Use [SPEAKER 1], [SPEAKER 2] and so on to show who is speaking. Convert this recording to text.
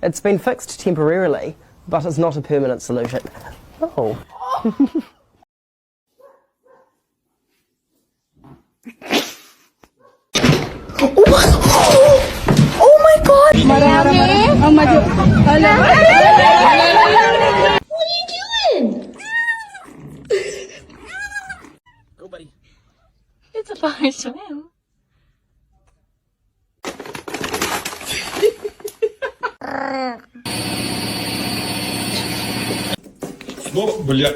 [SPEAKER 1] It's been fixed temporarily, but it's not a permanent solution. Oh. Oh my god!
[SPEAKER 2] Marami. Oh, maju.
[SPEAKER 3] What are you doing?
[SPEAKER 4] Go, buddy.
[SPEAKER 3] It's a fire swim.
[SPEAKER 4] Ну, бля.